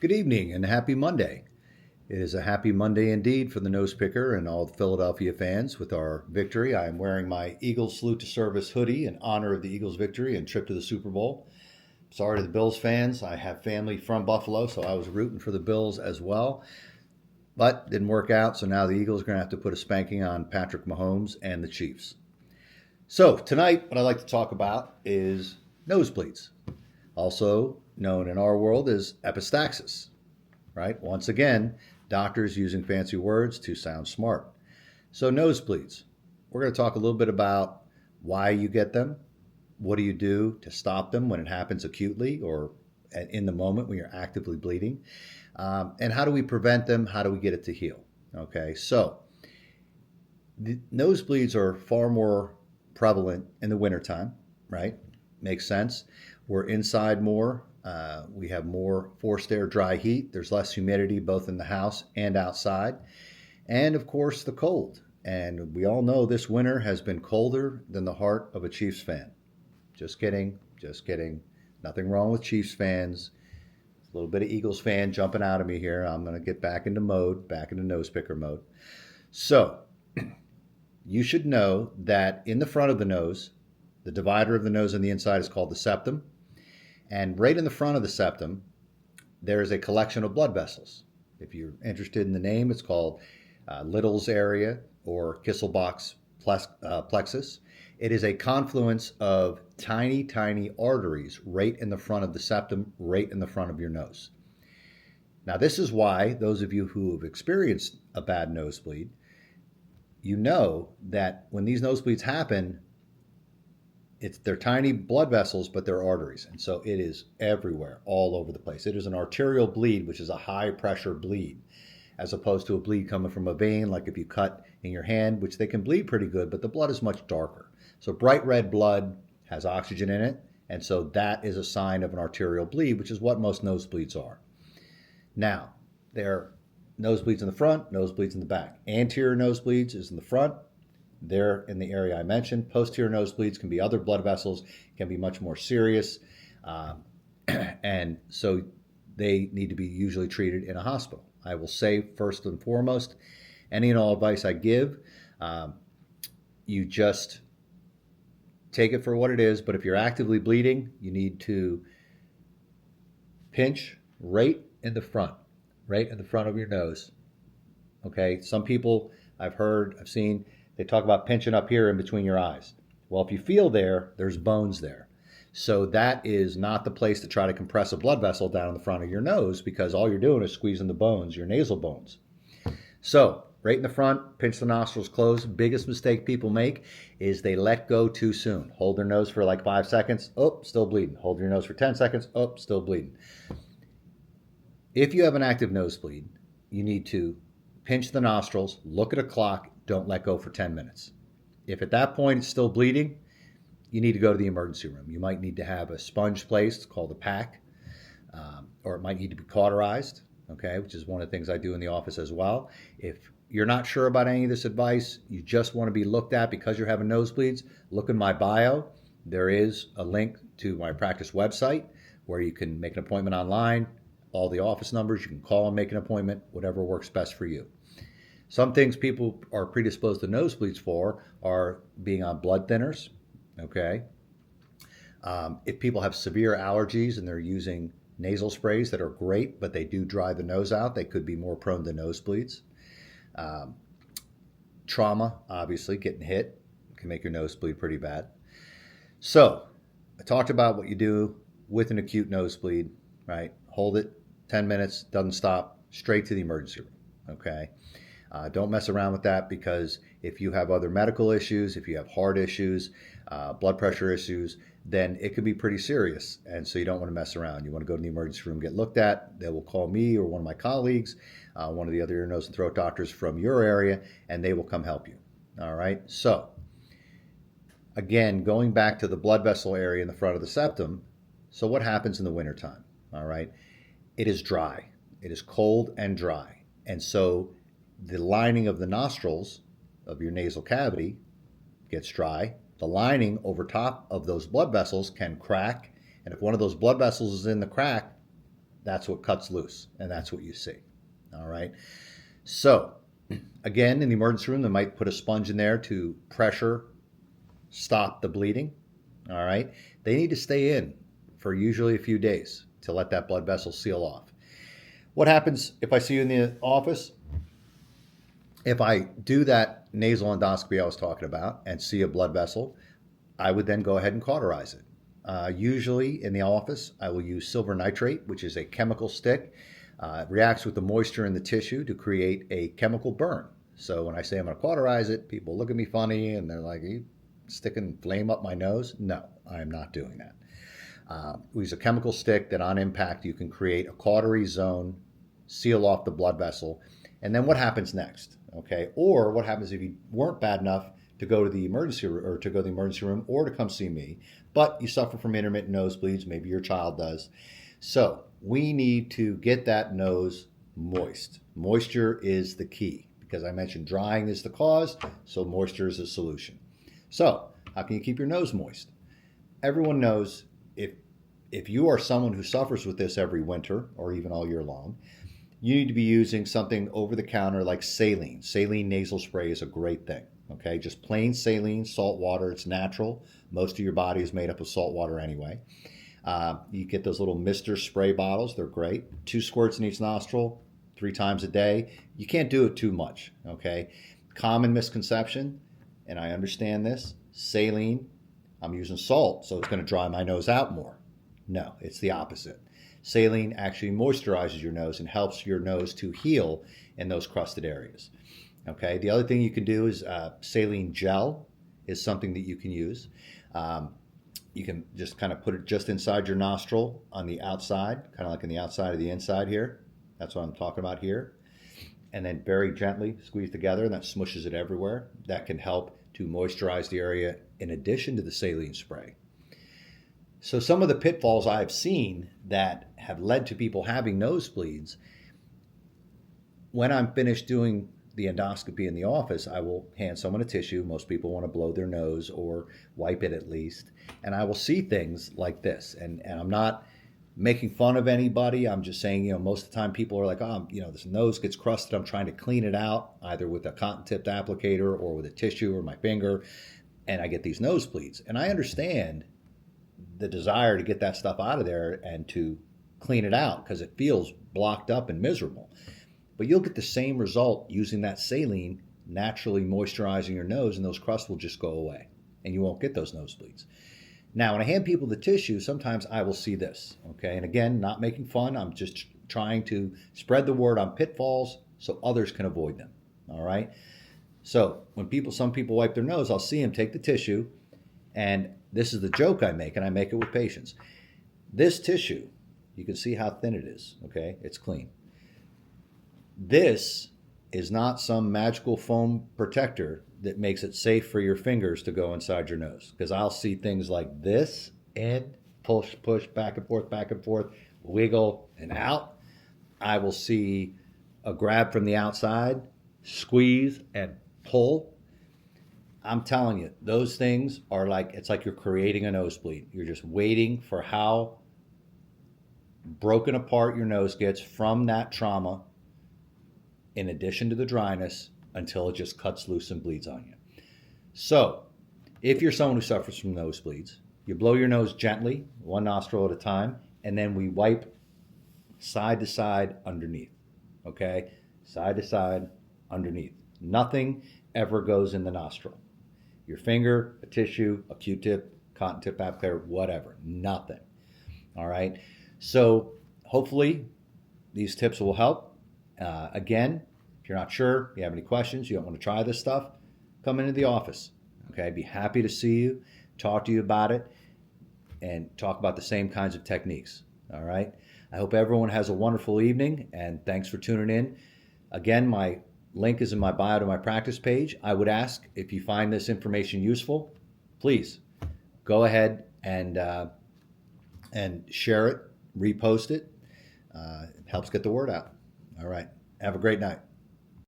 Good evening and happy Monday. It is a happy Monday indeed for the nose picker and all the Philadelphia fans with our victory. I am wearing my Eagles Salute to Service hoodie in honor of the Eagles' victory and trip to the Super Bowl. Sorry to the Bills fans. I have family from Buffalo, so I was rooting for the Bills as well. But didn't work out, so now the Eagles are going to have to put a spanking on Patrick Mahomes and the Chiefs. So tonight, what I'd like to talk about is nosebleeds, also known in our world as epistaxis, right? Once again, doctors using fancy words to sound smart. So nosebleeds, we're going to talk a little bit about why you get them, what do you do to stop them when it happens acutely or in the moment when you're actively bleeding, and how do we prevent them, how do we get it to heal. Okay, so the nosebleeds are far more prevalent in the wintertime, right? Makes sense. We're inside more. We have more forced air dry heat. There's less humidity both in the house and outside. And of course, the cold. And we all know this winter has been colder than the heart of a Chiefs fan. Just kidding. Just kidding. Nothing wrong with Chiefs fans. A little bit of Eagles fan jumping out of me here. I'm going to get back into mode, back into nose picker mode. So, you should know that in the front of the nose, the divider of the nose on the inside is called the septum. And right in the front of the septum, there's a collection of blood vessels. If you're interested in the name, it's called Little's area or Kisselbach's plexus. It is a confluence of tiny, tiny arteries right in the front of the septum, right in the front of your nose. Now, this is why those of you who have experienced a bad nosebleed, you know that when these nosebleeds happen, they're tiny blood vessels, but they're arteries. And so it is everywhere, all over the place. It is an arterial bleed, which is a high pressure bleed, as opposed to a bleed coming from a vein, like if you cut in your hand, which they can bleed pretty good, but the blood is much darker. So bright red blood has oxygen in it. And so that is a sign of an arterial bleed, which is what most nosebleeds are. Now, there are nosebleeds in the front, nosebleeds in the back. Anterior nosebleeds is in the front. They're in the area I mentioned. Posterior nosebleeds can be other blood vessels, can be much more serious. And so they need to be usually treated in a hospital. I will say, first and foremost, any and all advice I give, you just take it for what it is. But if you're actively bleeding, you need to pinch right in the front of your nose. Okay, some people I've seen, they talk about pinching up here in between your eyes. Well, if you feel there's bones there. So that is not the place to try to compress a blood vessel down in the front of your nose, because all you're doing is squeezing the bones, your nasal bones. So right in the front, pinch the nostrils closed. Biggest mistake people make is they let go too soon. Hold their nose for like 5 seconds. Oh, still bleeding. Hold your nose for 10 seconds. Oh, still bleeding. If you have an active nosebleed, you need to pinch the nostrils, look at a clock, don't let go for 10 minutes. If at that point it's still bleeding, you need to go to the emergency room. You might need to have a sponge placed called a pack, or it might need to be cauterized, okay, which is one of the things I do in the office as well. If you're not sure about any of this advice, you just want to be looked at because you're having nosebleeds, look in my bio. There is a link to my practice website where you can make an appointment online, all the office numbers, you can call and make an appointment, whatever works best for you. Some things people are predisposed to nosebleeds for are being on blood thinners, okay? If people have severe allergies and they're using nasal sprays that are great, but they do dry the nose out, they could be more prone to nosebleeds. Trauma, obviously, getting hit can make your nose bleed pretty bad. So I talked about what you do with an acute nosebleed, right? Hold it 10 minutes, doesn't stop, straight to the emergency room, okay? Don't mess around with that, because if you have other medical issues, if you have heart issues, blood pressure issues, then it could be pretty serious. And so you don't want to mess around. You want to go to the emergency room, get looked at. They will call me or one of my colleagues, one of the other ear, nose, and throat doctors from your area, and they will come help you. All right. So again, going back to the blood vessel area in the front of the septum. So what happens in the wintertime? All right. It is dry. It is cold and dry. And so the lining of the nostrils of your nasal cavity gets dry. The lining over top of those blood vessels can crack. And if one of those blood vessels is in the crack, that's what cuts loose, and that's what you see. All right. So, again, in the emergency room, they might put a sponge in there to pressure stop the bleeding. All right. They need to stay in for usually a few days to let that blood vessel seal off. What happens if I see you in the office? If I do that nasal endoscopy I was talking about and see a blood vessel, I would then go ahead and cauterize it. Usually in the office, I will use silver nitrate, which is a chemical stick. It reacts with the moisture in the tissue to create a chemical burn. So when I say I'm going to cauterize it, people look at me funny and they're like, are you sticking flame up my nose? No, I am not doing that. We use a chemical stick that on impact you can create a cautery zone, seal off the blood vessel, and then what happens next? Okay, or what happens if you weren't bad enough to go to the emergency room or to come see me, but you suffer from intermittent nosebleeds, maybe your child does. So we need to get that nose moist. Moisture is the key because I mentioned drying is the cause, so moisture is the solution. So how can you keep your nose moist? Everyone knows if you are someone who suffers with this every winter or even all year long, you need to be using something over the counter like saline. Saline nasal spray is a great thing. Okay, just plain saline, salt water. It's natural. Most of your body is made up of salt water anyway. You get those little Mr. spray bottles. They're great. 2 squirts in each nostril, 3 times a day. You can't do it too much. Okay, common misconception, and I understand this. Saline, I'm using salt, so it's going to dry my nose out more. No, it's the opposite. Saline actually moisturizes your nose and helps your nose to heal in those crusted areas. Okay, the other thing you can do is saline gel is something that you can use. You can just kind of put it just inside your nostril on the outside, kind of like on the outside of the inside here. That's what I'm talking about here. And then very gently squeeze together, and that smushes it everywhere. That can help to moisturize the area in addition to the saline spray. So some of the pitfalls I've seen that have led to people having nosebleeds, when I'm finished doing the endoscopy in the office, I will hand someone a tissue. Most people want to blow their nose or wipe it at least. And I will see things like this. And I'm not making fun of anybody. I'm just saying, most of the time people are like, oh, this nose gets crusted. I'm trying to clean it out either with a cotton tipped applicator or with a tissue or my finger. And I get these nosebleeds. And I understand the desire to get that stuff out of there and to clean it out because it feels blocked up and miserable. But you'll get the same result using that saline naturally moisturizing your nose, and those crusts will just go away and you won't get those nosebleeds. Now, when I hand people the tissue, sometimes I will see this, okay? And again, not making fun. I'm just trying to spread the word on pitfalls so others can avoid them, all right? So when some people wipe their nose, I'll see them take the tissue, and this is the joke I make, and I make it with patients. This tissue, you can see how thin it is, okay? It's clean. This is not some magical foam protector that makes it safe for your fingers to go inside your nose. Because I'll see things like this, and push, back and forth, wiggle, and out. I will see a grab from the outside, squeeze, and pull. I'm telling you, those things are it's like you're creating a nosebleed. You're just waiting for how broken apart your nose gets from that trauma, in addition to the dryness, until it just cuts loose and bleeds on you. So, if you're someone who suffers from nosebleeds, you blow your nose gently, 1 nostril at a time, and then we wipe side to side underneath. Okay? Side to side underneath. Nothing ever goes in the nostril. Your finger, a tissue, a Q-tip, cotton tip applicator, whatever. Nothing. All right? So, hopefully, these tips will help. Again, if you're not sure, you have any questions, you don't want to try this stuff, come into the office. Okay, I'd be happy to see you, talk to you about it, and talk about the same kinds of techniques. All right. I hope everyone has a wonderful evening, and thanks for tuning in. Again, my link is in my bio to my practice page. I would ask if you find this information useful, please go ahead and share it, repost it. It helps get the word out. All right. Have a great night.